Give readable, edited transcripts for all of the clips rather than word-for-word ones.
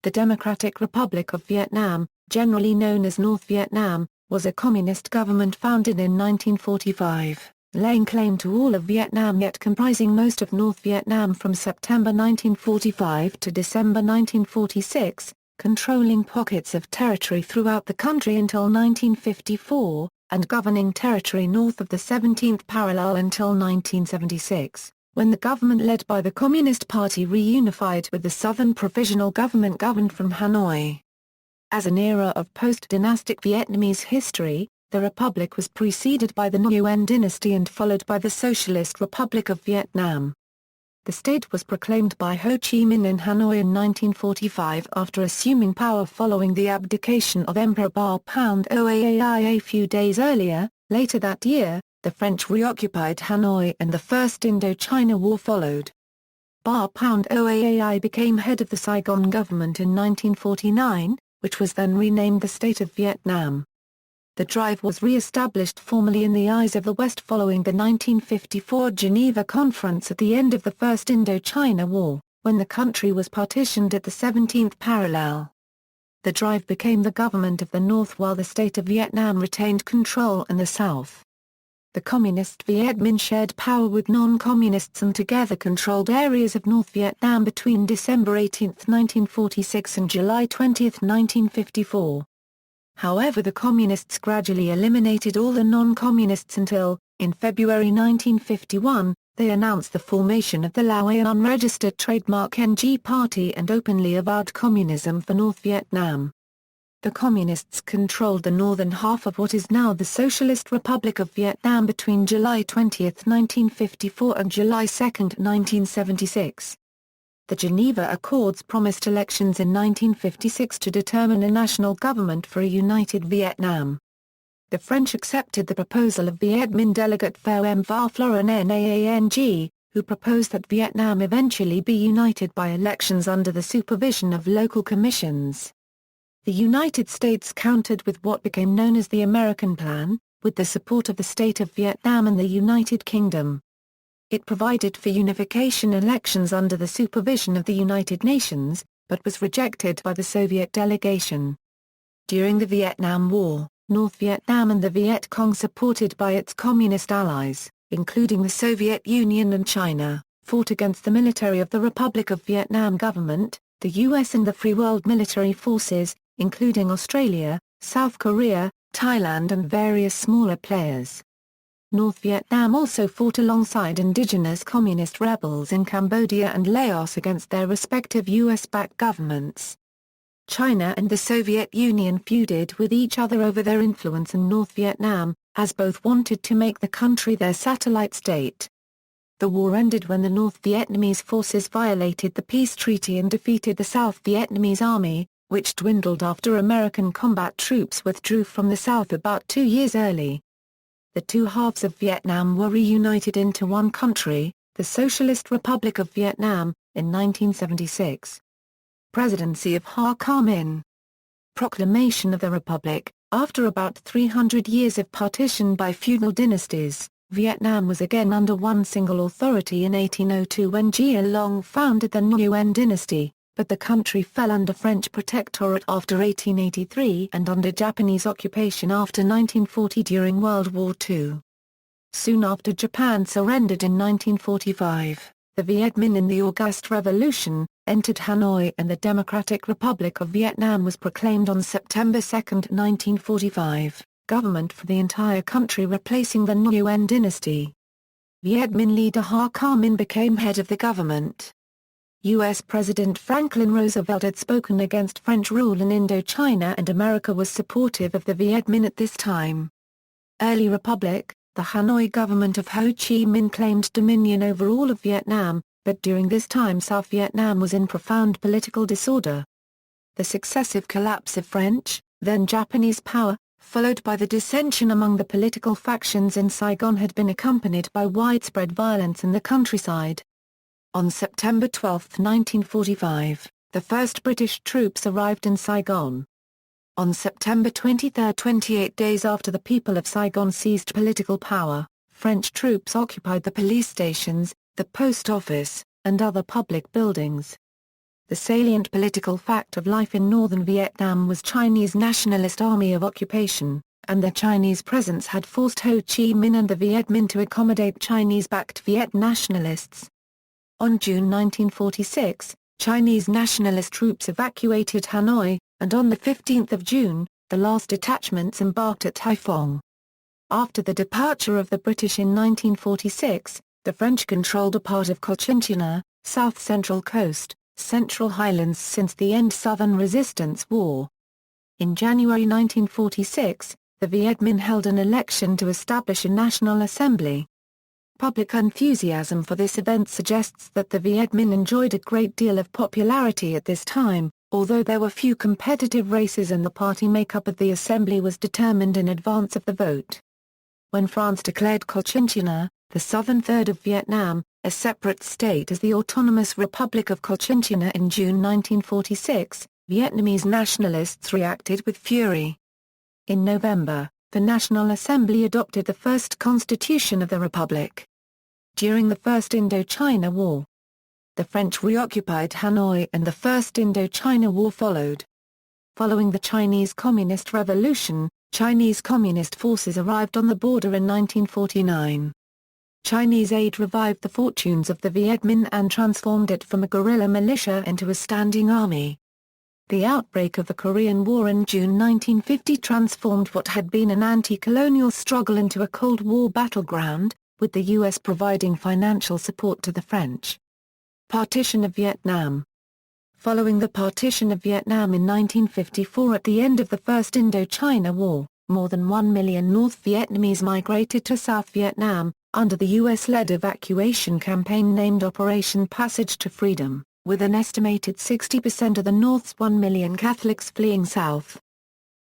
The Democratic Republic of Vietnam, generally known as North Vietnam, was a communist government founded in 1945, laying claim to all of Vietnam yet comprising most of North Vietnam from September 1945 to December 1946, controlling pockets of territory throughout the country until 1954, and governing territory north of the 17th parallel until 1976, when the government led by the Communist Party reunified with the Southern Provisional Government governed from Hanoi. As an era of post-dynastic Vietnamese history, the republic was preceded by the Nguyen dynasty and followed by the Socialist Republic of Vietnam. The state was proclaimed by Ho Chi Minh in Hanoi in 1945 after assuming power following the abdication of Emperor Bảo Đại a few days earlier. Later that year, the French reoccupied Hanoi and the First Indochina War followed. Bảo Đại became head of the Saigon government in 1949, which was then renamed the State of Vietnam. The drive was re-established formally in the eyes of the West following the 1954 Geneva Conference at the end of the First Indochina War, when the country was partitioned at the 17th parallel. The drive became the government of the North while the State of Vietnam retained control in the South. The Communist Viet Minh shared power with non-communists and together controlled areas of North Vietnam between December 18, 1946 and July 20, 1954. However, the Communists gradually eliminated all the non-communists until, in February 1951, they announced the formation of the Laoian Unregistered Trademark NG Party and openly avowed communism for North Vietnam. The Communists controlled the northern half of what is now the Socialist Republic of Vietnam between July 20, 1954 and July 2, 1976. The Geneva Accords promised elections in 1956 to determine a national government for a united Vietnam. The French accepted the proposal of Viet Minh delegate Pham Va Floren Naang, who proposed that Vietnam eventually be united by elections under the supervision of local commissions. The United States countered with what became known as the American Plan, with the support of the State of Vietnam and the United Kingdom. It provided for unification elections under the supervision of the United Nations, but was rejected by the Soviet delegation. During the Vietnam War, North Vietnam and the Viet Cong, supported by its communist allies, including the Soviet Union and China, fought against the military of the Republic of Vietnam government, the U.S. and the Free World military forces, including Australia, South Korea, Thailand and various smaller players. North Vietnam also fought alongside indigenous communist rebels in Cambodia and Laos against their respective U.S.-backed governments. China and the Soviet Union feuded with each other over their influence in North Vietnam, as both wanted to make the country their satellite state. The war ended when the North Vietnamese forces violated the peace treaty and defeated the South Vietnamese army, which dwindled after American combat troops withdrew from the South about 2 years early. The two halves of Vietnam were reunited into one country, the Socialist Republic of Vietnam, in 1976. Presidency of Ho Chi Minh. Proclamation of the Republic. After about 300 years of partition by feudal dynasties, Vietnam was again under one single authority in 1802 when Gia Long founded the Nguyen dynasty, but the country fell under French protectorate after 1883 and under Japanese occupation after 1940 during World War II. Soon after Japan surrendered in 1945, the Viet Minh in the August Revolution, entered Hanoi and the Democratic Republic of Vietnam was proclaimed on September 2, 1945, government for the entire country replacing the Nguyen dynasty. Viet Minh leader Ho Chi Minh became head of the government. U.S. President Franklin Roosevelt had spoken against French rule in Indochina and America was supportive of the Viet Minh at this time. Early Republic, the Hanoi government of Ho Chi Minh claimed dominion over all of Vietnam, but during this time South Vietnam was in profound political disorder. The successive collapse of French, then Japanese power, followed by the dissension among the political factions in Saigon had been accompanied by widespread violence in the countryside. On September 12, 1945, the first British troops arrived in Saigon. On September 23, 28 days after the people of Saigon seized political power, French troops occupied the police stations, the post office, and other public buildings. The salient political fact of life in northern Vietnam was Chinese Nationalist Army of Occupation, and the Chinese presence had forced Ho Chi Minh and the Viet Minh to accommodate Chinese-backed Viet nationalists. On June 1946, Chinese nationalist troops evacuated Hanoi, and on 15 June, the last detachments embarked at Haiphong. After the departure of the British in 1946, the French controlled a part of Cochinchina, south-central coast, Central Highlands since the end Southern Resistance War. In January 1946, the Viet Minh held an election to establish a National Assembly. Public enthusiasm for this event suggests that the Viet Minh enjoyed a great deal of popularity at this time, although there were few competitive races and the party makeup of the assembly was determined in advance of the vote. When France declared Cochinchina, the southern third of Vietnam, a separate state as the Autonomous Republic of Cochinchina in June 1946, Vietnamese nationalists reacted with fury. In November, the National Assembly adopted the first constitution of the Republic. During the First Indochina War, the French reoccupied Hanoi and the First Indochina War followed. Following the Chinese Communist Revolution, Chinese Communist forces arrived on the border in 1949. Chinese aid revived the fortunes of the Viet Minh and transformed it from a guerrilla militia into a standing army. The outbreak of the Korean War in June 1950 transformed what had been an anti-colonial struggle into a Cold War battleground, with the U.S. providing financial support to the French. Partition of Vietnam. Following the partition of Vietnam in 1954 at the end of the First Indochina War, more than 1 million North Vietnamese migrated to South Vietnam, under the U.S.-led evacuation campaign named Operation Passage to Freedom, with an estimated 60% of the North's 1 million Catholics fleeing south.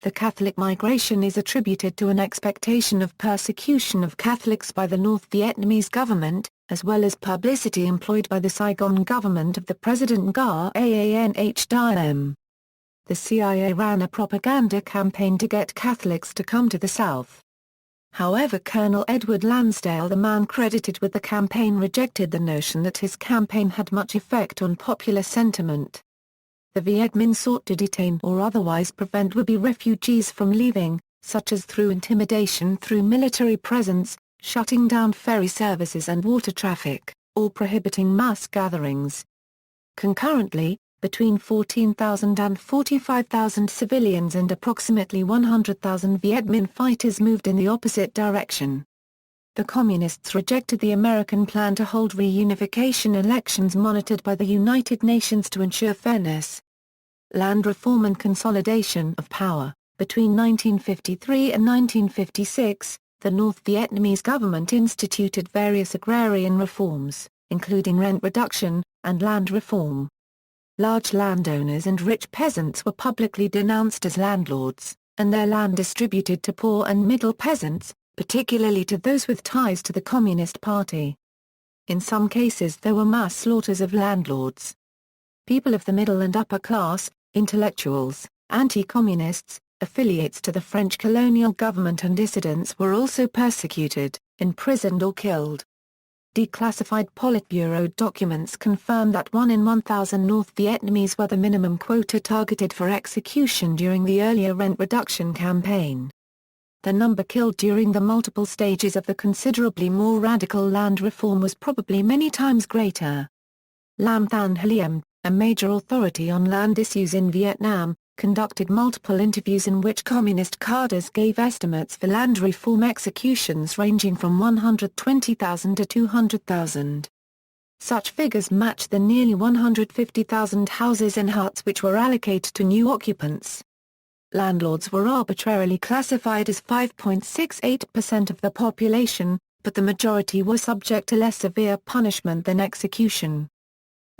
The Catholic migration is attributed to an expectation of persecution of Catholics by the North Vietnamese government, as well as publicity employed by the Saigon government of the President Nga Anh Diem. The CIA ran a propaganda campaign to get Catholics to come to the South. However, Colonel Edward Lansdale, the man credited with the campaign, rejected the notion that his campaign had much effect on popular sentiment. The Viet Minh sought to detain or otherwise prevent would-be refugees from leaving, such as through intimidation through military presence, shutting down ferry services and water traffic, or prohibiting mass gatherings. Concurrently, between 14,000 and 45,000 civilians and approximately 100,000 Viet Minh fighters moved in the opposite direction. The Communists rejected the American plan to hold reunification elections monitored by the United Nations to ensure fairness. Land reform and consolidation of power. Between 1953 and 1956, the North Vietnamese government instituted various agrarian reforms, including rent reduction, and land reform. Large landowners and rich peasants were publicly denounced as landlords, and their land distributed to poor and middle peasants, particularly to those with ties to the Communist Party. In some cases there were mass slaughters of landlords. People of the middle and upper class, intellectuals, anti-communists, affiliates to the French colonial government and dissidents were also persecuted, imprisoned or killed. Declassified Politburo documents confirm that 1 in 1,000 North Vietnamese were the minimum quota targeted for execution during the earlier rent reduction campaign. The number killed during the multiple stages of the considerably more radical land reform was probably many times greater. Lam Than Haliem, a major authority on land issues in Vietnam, conducted multiple interviews in which communist cadres gave estimates for land reform executions ranging from 120,000 to 200,000. Such figures match the nearly 150,000 houses and huts which were allocated to new occupants. Landlords were arbitrarily classified as 5.68% of the population, but the majority were subject to less severe punishment than execution.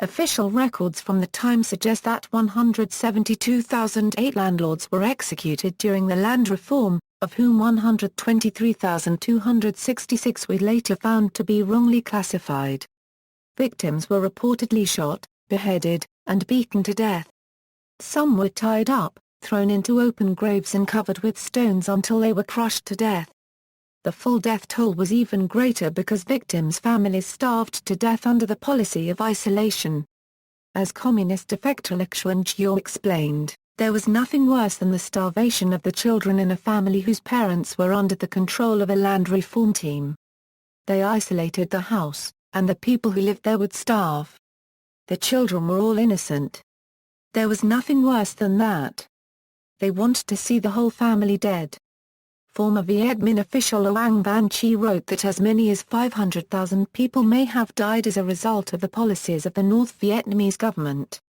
Official records from the time suggest that 172,008 landlords were executed during the land reform, of whom 123,266 were later found to be wrongly classified. Victims were reportedly shot, beheaded, and beaten to death. Some were tied up, thrown into open graves and covered with stones until they were crushed to death. The full death toll was even greater because victims' families starved to death under the policy of isolation. As Communist defector Xuan Jiao explained, there was nothing worse than the starvation of the children in a family whose parents were under the control of a land reform team. They isolated the house, and the people who lived there would starve. The children were all innocent. There was nothing worse than that. They wanted to see the whole family dead. Former Viet Minh official Oang Van Chi wrote that as many as 500,000 people may have died as a result of the policies of the North Vietnamese government.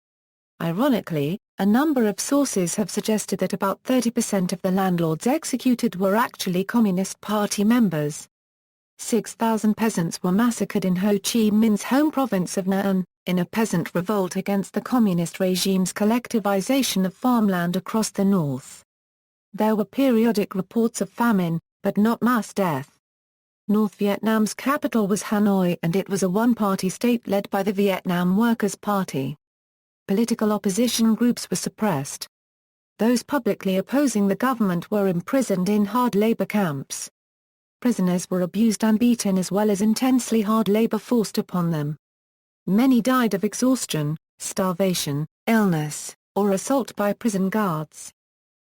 Ironically, a number of sources have suggested that about 30% of the landlords executed were actually Communist Party members. 6,000 peasants were massacred in Ho Chi Minh's home province of Nha, in a peasant revolt against the communist regime's collectivization of farmland across the north. There were periodic reports of famine, but not mass death. North Vietnam's capital was Hanoi and it was a one-party state led by the Vietnam Workers' Party. Political opposition groups were suppressed. Those publicly opposing the government were imprisoned in hard labor camps. Prisoners were abused and beaten as well as intensely hard labor forced upon them. Many died of exhaustion, starvation, illness, or assault by prison guards.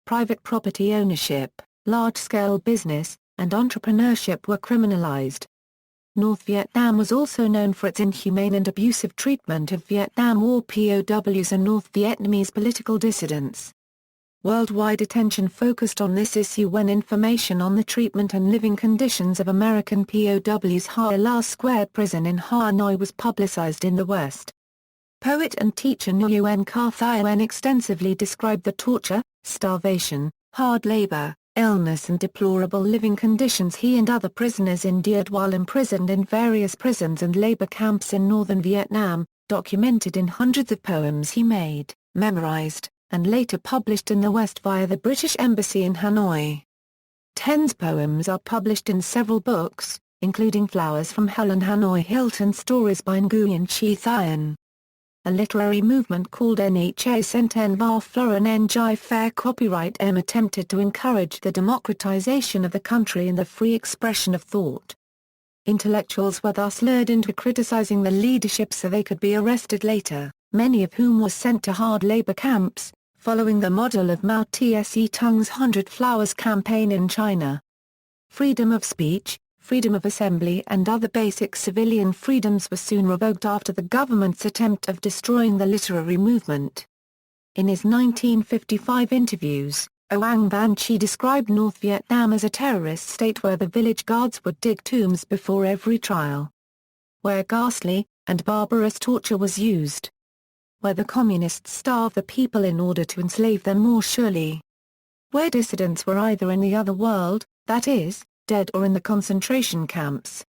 Private property ownership, large-scale business, and entrepreneurship were criminalized. North Vietnam was also known for its inhumane and abusive treatment of Vietnam War POWs and North Vietnamese political dissidents. Worldwide attention focused on this issue when information on the treatment and living conditions of American POWs' Ha La Square prison in Hanoi was publicized in the West. Poet and teacher Nguyen Ca Thien extensively described the torture, starvation, hard labor, illness and deplorable living conditions he and other prisoners endured while imprisoned in various prisons and labor camps in northern Vietnam, documented in hundreds of poems he made, memorized, and later published in the West via the British Embassy in Hanoi. Ten's poems are published in several books, including Flowers from Hell and Hanoi Hilton Stories by Nguyen Chi Thien. A literary movement called Nha Centen Va Florin Ngai Fair Copyright M attempted to encourage the democratization of the country and the free expression of thought. Intellectuals were thus lured into criticizing the leadership so they could be arrested later, many of whom were sent to hard labor camps, following the model of Mao Tse Tung's 100 Flowers campaign in China. Freedom of speech, freedom of assembly and other basic civilian freedoms were soon revoked after the government's attempt of destroying the literary movement. In his 1955 interviews, Oang Van Chi described North Vietnam as a terrorist state where the village guards would dig tombs before every trial. Where ghastly and barbarous torture was used. Where the communists starved the people in order to enslave them more surely. Where dissidents were either in the other world, that is, dead or in the concentration camps.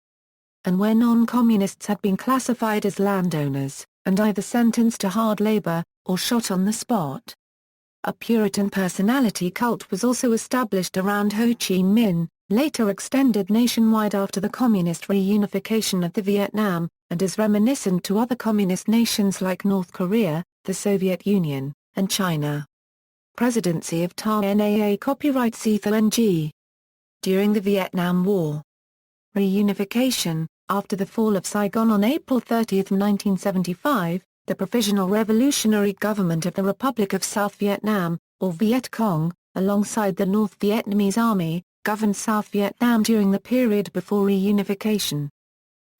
And where non-communists had been classified as landowners, and either sentenced to hard labor, or shot on the spot. A Puritan personality cult was also established around Ho Chi Minh, later extended nationwide after the communist reunification of the Vietnam, and is reminiscent to other communist nations like North Korea, the Soviet Union, and China. Presidency of Ta Nha copyright Ng. During the Vietnam War. Reunification. After the fall of Saigon on April 30, 1975, the Provisional Revolutionary Government of the Republic of South Vietnam, or Viet Cong, alongside the North Vietnamese Army, governed South Vietnam during the period before reunification.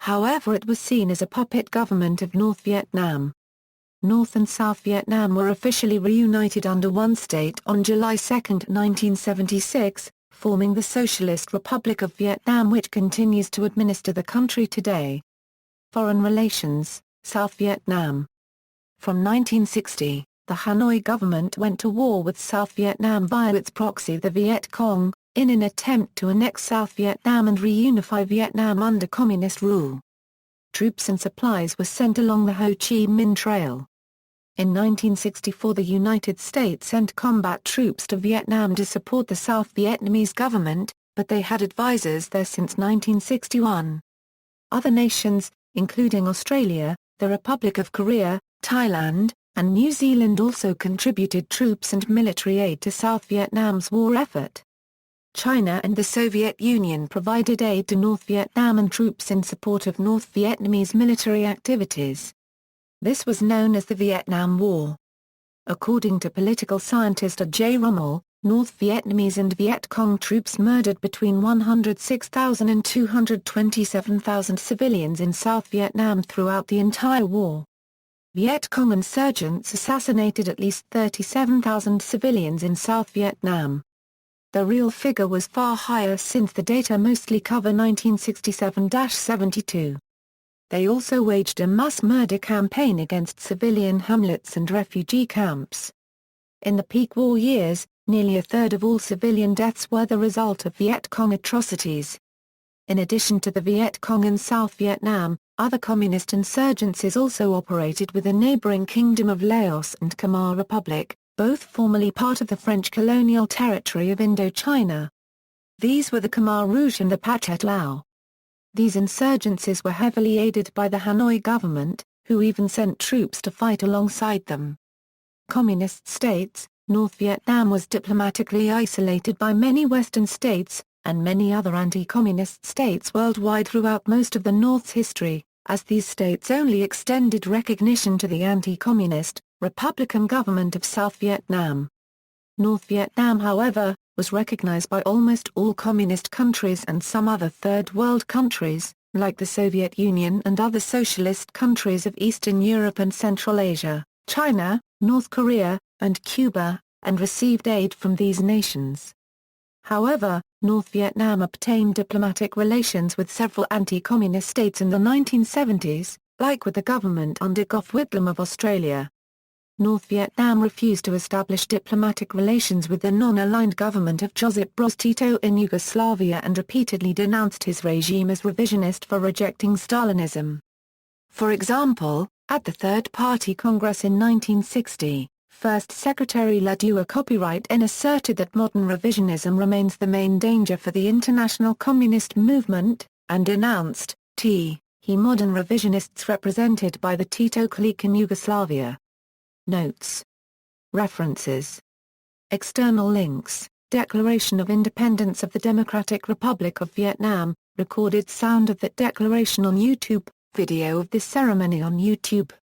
However, it was seen as a puppet government of North Vietnam. North and South Vietnam were officially reunited under one state on July 2, 1976, forming the Socialist Republic of Vietnam, which continues to administer the country today. Foreign relations, South Vietnam. From 1960, the Hanoi government went to war with South Vietnam via its proxy the Viet Cong, in an attempt to annex South Vietnam and reunify Vietnam under communist rule. Troops and supplies were sent along the Ho Chi Minh Trail. In 1964 the United States sent combat troops to Vietnam to support the South Vietnamese government, but they had advisors there since 1961. Other nations, including Australia, the Republic of Korea, Thailand, and New Zealand also contributed troops and military aid to South Vietnam's war effort. China and the Soviet Union provided aid to North Vietnam and troops in support of North Vietnamese military activities. This was known as the Vietnam War. According to political scientist J. Rommel, North Vietnamese and Viet Cong troops murdered between 106,000 and 227,000 civilians in South Vietnam throughout the entire war. Viet Cong insurgents assassinated at least 37,000 civilians in South Vietnam. The real figure was far higher since the data mostly cover 1967-72. They also waged a mass murder campaign against civilian hamlets and refugee camps. In the peak war years, nearly a third of all civilian deaths were the result of Viet Cong atrocities. In addition to the Viet Cong in South Vietnam, other communist insurgencies also operated with the neighboring Kingdom of Laos and Khmer Republic, both formerly part of the French colonial territory of Indochina. These were the Khmer Rouge and the Pathet Lao. These insurgencies were heavily aided by the Hanoi government, who even sent troops to fight alongside them. Communist states, North Vietnam was diplomatically isolated by many Western states, and many other anti-communist states worldwide throughout most of the North's history, as these states only extended recognition to the anti-communist, Republican government of South Vietnam. North Vietnam, however, was recognized by almost all communist countries and some other Third World countries, like the Soviet Union and other socialist countries of Eastern Europe and Central Asia, China, North Korea, and Cuba, and received aid from these nations. However, North Vietnam obtained diplomatic relations with several anti-communist states in the 1970s, like with the government under Gough Whitlam of Australia. North Vietnam refused to establish diplomatic relations with the non-aligned government of Josip Broz Tito in Yugoslavia and repeatedly denounced his regime as revisionist for rejecting Stalinism. For example, at the Third Party Congress in 1960, First Secretary La Duo-Copyright N asserted that modern revisionism remains the main danger for the international communist movement, and denounced he modern revisionists represented by the Tito clique in Yugoslavia. Notes. References. External links: Declaration of Independence of the Democratic Republic of Vietnam, recorded sound of that declaration on YouTube, video of this ceremony on YouTube.